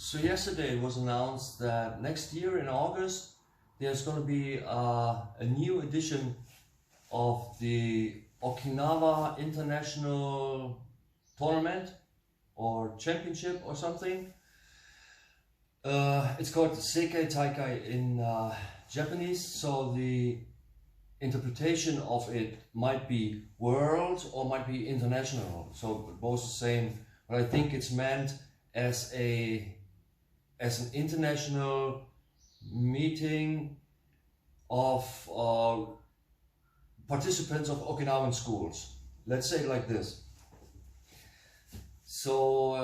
So yesterday it was announced that next year in August there's going to be a new edition of the Okinawa International Tournament or Championship or something. It's called Seikei Taikai in Japanese, so the interpretation of it might be world or might be international, so both the same, but I think it's meant as an international meeting of participants of Okinawan schools. Let's say it like this. So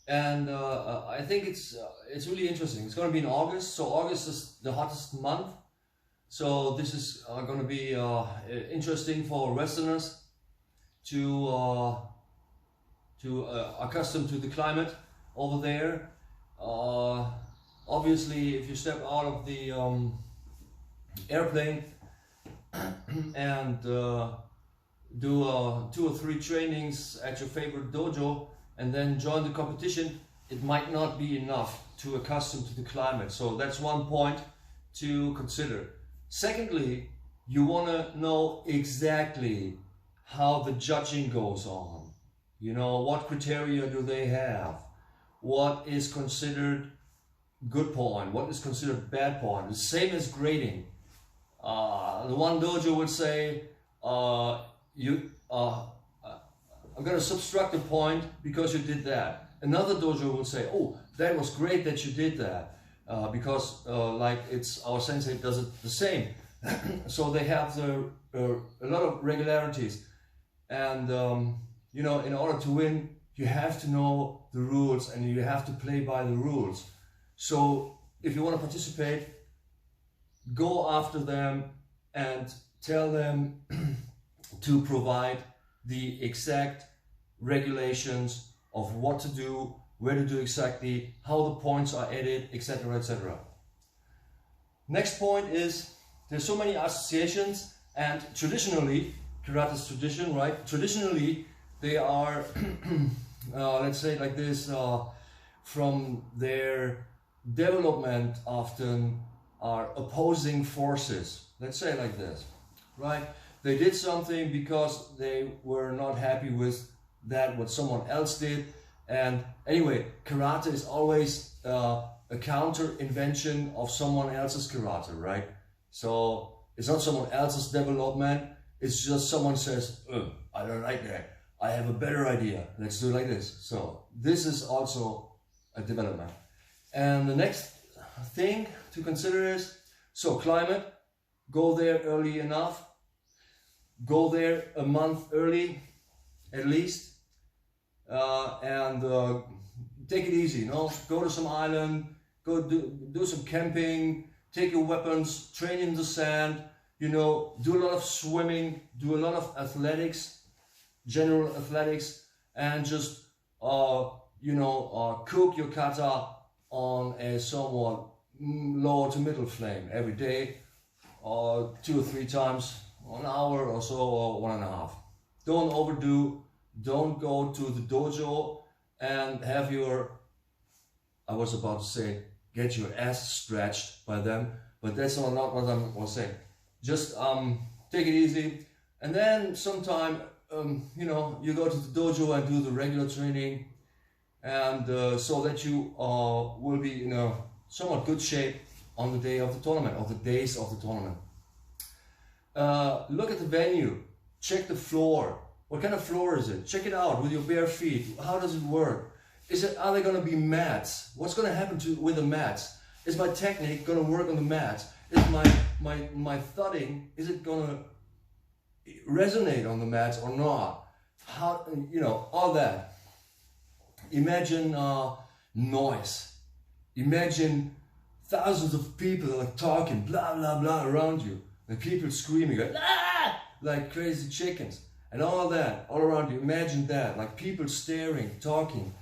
I think it's really interesting. It's going to be in August. So August is the hottest month. So this is going to be interesting for Westerners to accustom to the climate over there. Obviously, if you step out of the airplane and do 2 or 3 trainings at your favorite dojo and then join the competition, it might not be enough to accustom to the climate. So that's one point to consider. Secondly, you want to know exactly how the judging goes on. You know, what criteria do they have? What is considered good point? What is considered bad point? The same as grading. The one dojo would say, I'm going to subtract a point because you did that. Another dojo would say, oh, that was great that you did that, because like it's our sensei does it the same. So they have a lot of regularities, and you know, in order to win, you have to know the rules and you have to play by the rules. So if you want to participate, go after them and tell them to provide the exact regulations of what to do, where to do exactly, how the points are added, etc., etc. Next point is, there's so many associations, and traditionally, karate's tradition, right? Traditionally, they are, let's say like this, from their development often are opposing forces. Let's say like this, right? They did something because they were not happy with that what someone else did. And anyway, karate is always a counter invention of someone else's karate, right? So it's not someone else's development, it's just someone says, I don't like that, I have a better idea, let's do it like this. So this is also a development. And the next thing to consider is, so climate, go there early enough, go there a month early at least, and take it easy, you know, go to some island, go do some camping, take your weapons, train in the sand, you know, do a lot of swimming, do a lot of athletics, general athletics, and just you know, cook your kata on a somewhat low to middle flame every day, 2 or 3 times, 1 hour or so, or 1.5. Don't overdo. Don't go to the dojo and have your, I was about to say, get your ass stretched by them, but that's not what I was saying. Just take it easy, and then sometime, you know, you go to the dojo and do the regular training, and so that you will be in a somewhat good shape on the day of the tournament, or the days of the tournament. Look at the venue, check the floor. What kind of floor is it? Check it out with your bare feet. How does it work? Are there going to be mats? What's going to happen with the mats? Is my technique going to work on the mats? Is my thudding, is it going to resonate on the mats or not? How, you know, all that. Imagine noise. Imagine thousands of people like talking, blah, blah, blah around you. The people screaming, like crazy chickens. And all that, all around you, imagine that, like people staring, talking.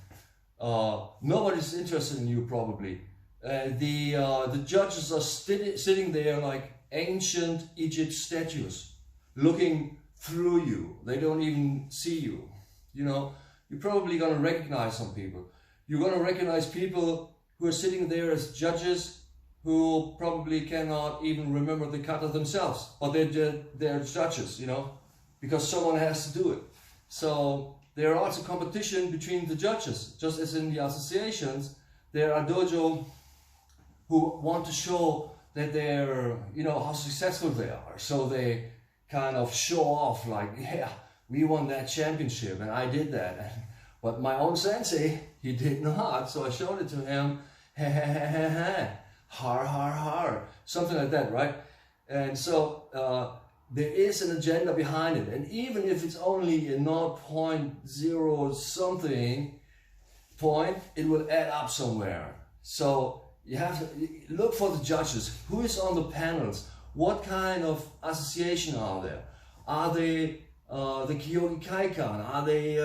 Nobody's interested in you probably. The judges are sitting there like ancient Egypt statues, looking through you. They don't even see you. You know, you're probably gonna recognize some people. you're going to recognize people who are sitting there as judges who probably cannot even remember the kata themselves, but they're judges, you know, because someone has to do it. So there are also competition between the judges, just as in the associations. There are dojo who want to show that they're, you know, how successful they are. So they kind of show off like, yeah, we won that championship and I did that. But my own sensei, he did not. So I showed it to him, ha ha ha ha ha, har har har, something like that, right? And so there is an agenda behind it. And even if it's only a 0.0 something point, it will add up somewhere. So you have to look for the judges. Who is on the panels? What kind of association are there? Are they the Kyogi Kaikan? Are they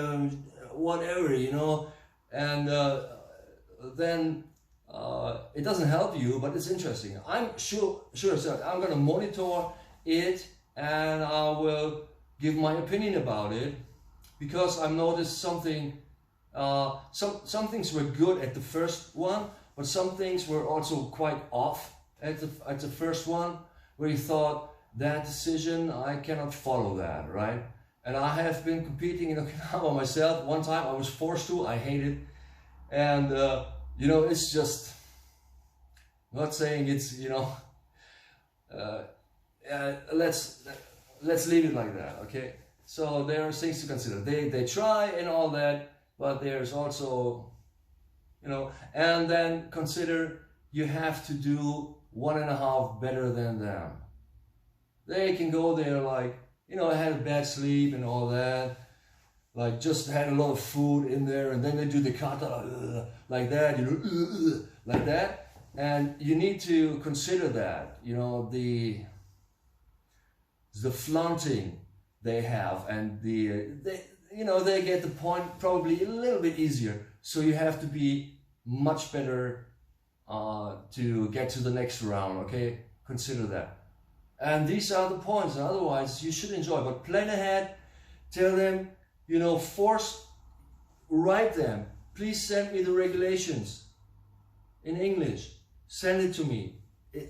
whatever, you know? And then it doesn't help you, but it's interesting. I'm sure I'm going to monitor it and I will give my opinion about it, because I've noticed something. Some things were good at the first one, but some things were also quite off at the first one, where you thought, that decision, I cannot follow that, right? And I have been competing in Okinawa myself. One time I was forced to, I hate it. And, you know, it's just, not saying it's, you know, let's leave it like that, okay? So there are things to consider. They try and all that, but there's also, you know, and then consider you have to do 1.5 better than them. They can go there like, you know, I had a bad sleep and all that, like just had a lot of food in there, and then they do the kata like that, you know, like that. And you need to consider that, you know, the flaunting they have, and you know, they get the point probably a little bit easier. So you have to be much better to get to the next round, okay? Consider that. And these are the points, and otherwise you should enjoy. But plan ahead, tell them, you know, write them. Please send me the regulations in English. Send it to me.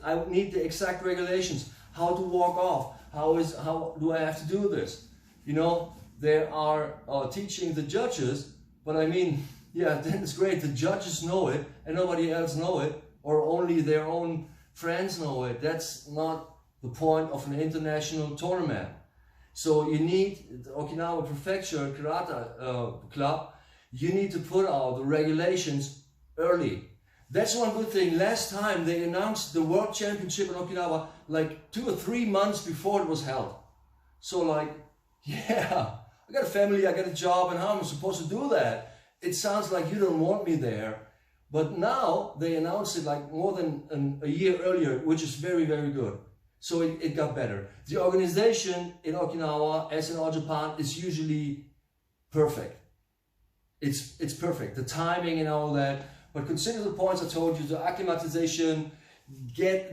I need the exact regulations. How to walk off. How do I have to do this? You know, they are teaching the judges, but I mean, yeah, then it's great. The judges know it and nobody else know it, or only their own friends know it. That's not the point of an international tournament. So you need the Okinawa Prefecture Karate Club. You need to put out the regulations early. That's one good thing. Last time they announced the World Championship in Okinawa like 2 or 3 months before it was held. So like, yeah, I got a family, I got a job, and how am I supposed to do that? It sounds like you don't want me there. But now they announced it like more than a year earlier, which is very, very good. So it got better. The organization in Okinawa, as in all Japan, is usually perfect. It's perfect. The timing and all that. But consider the points I told you, the acclimatization.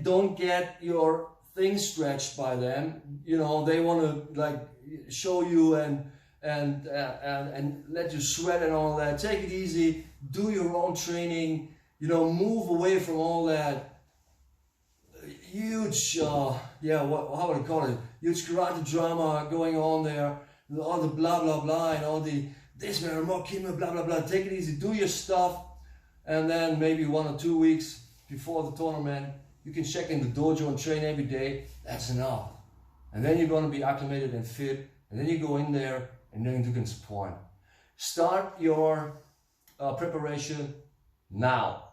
Don't get your things stretched by them. You know, they want to like show you and let you sweat and all that. Take it easy. Do your own training. You know, move away from all that huge, how would I call it? Huge karate drama going on there. All the blah blah blah and all the this man, more kima, blah blah blah. Take it easy. Do your stuff. And then maybe 1 or 2 weeks before the tournament, you can check in the dojo and train every day. That's enough. And then you're going to be acclimated and fit. And then you go in there and then you can point. Start your preparation now.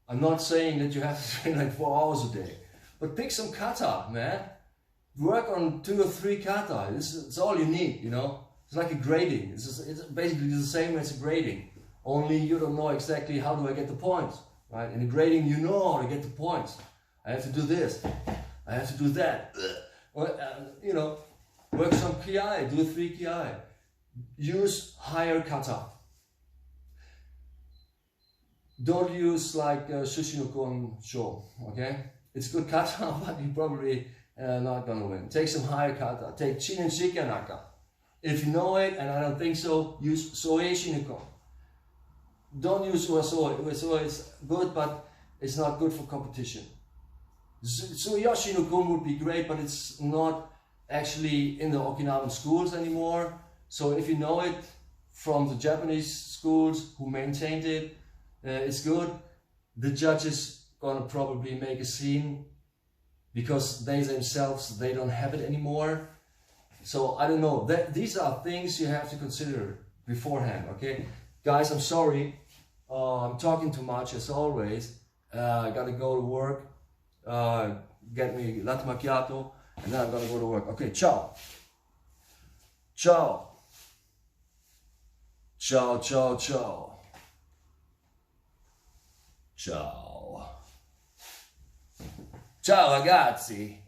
I'm not saying that you have to train like 4 hours a day. But pick some kata, man. Work on 2 or 3 kata. It's all you need, you know. It's like a grading. It's basically the same as a grading. Only you don't know exactly how do I get the points, right? In the grading, you know how to get the points. I have to do this. I have to do that. You know, work some ki, do 3 ki. Use higher kata. Don't use like Shushinokon Sho, okay? It's good kata, but you're probably not gonna win. Take some higher kata. Take Chin and Shikanaka. If you know it, and I don't think so, use Soei Shinokon. don't use ueso. Ueso is good, but it's not good for competition. Tsuyoshi no Gun would be great, but it's not actually in the Okinawan schools anymore. So if you know it from the Japanese schools who maintained it, it's good. The judges gonna probably make a scene because they themselves, they don't have it anymore. So I don't know, these are things you have to consider beforehand, okay? Guys, I'm sorry, I'm talking too much as always. I gotta go to work, get me latte macchiato, and then I'm gonna go to work. Okay, ciao. Ciao. Ciao, ciao, ciao. Ciao. Ciao ragazzi.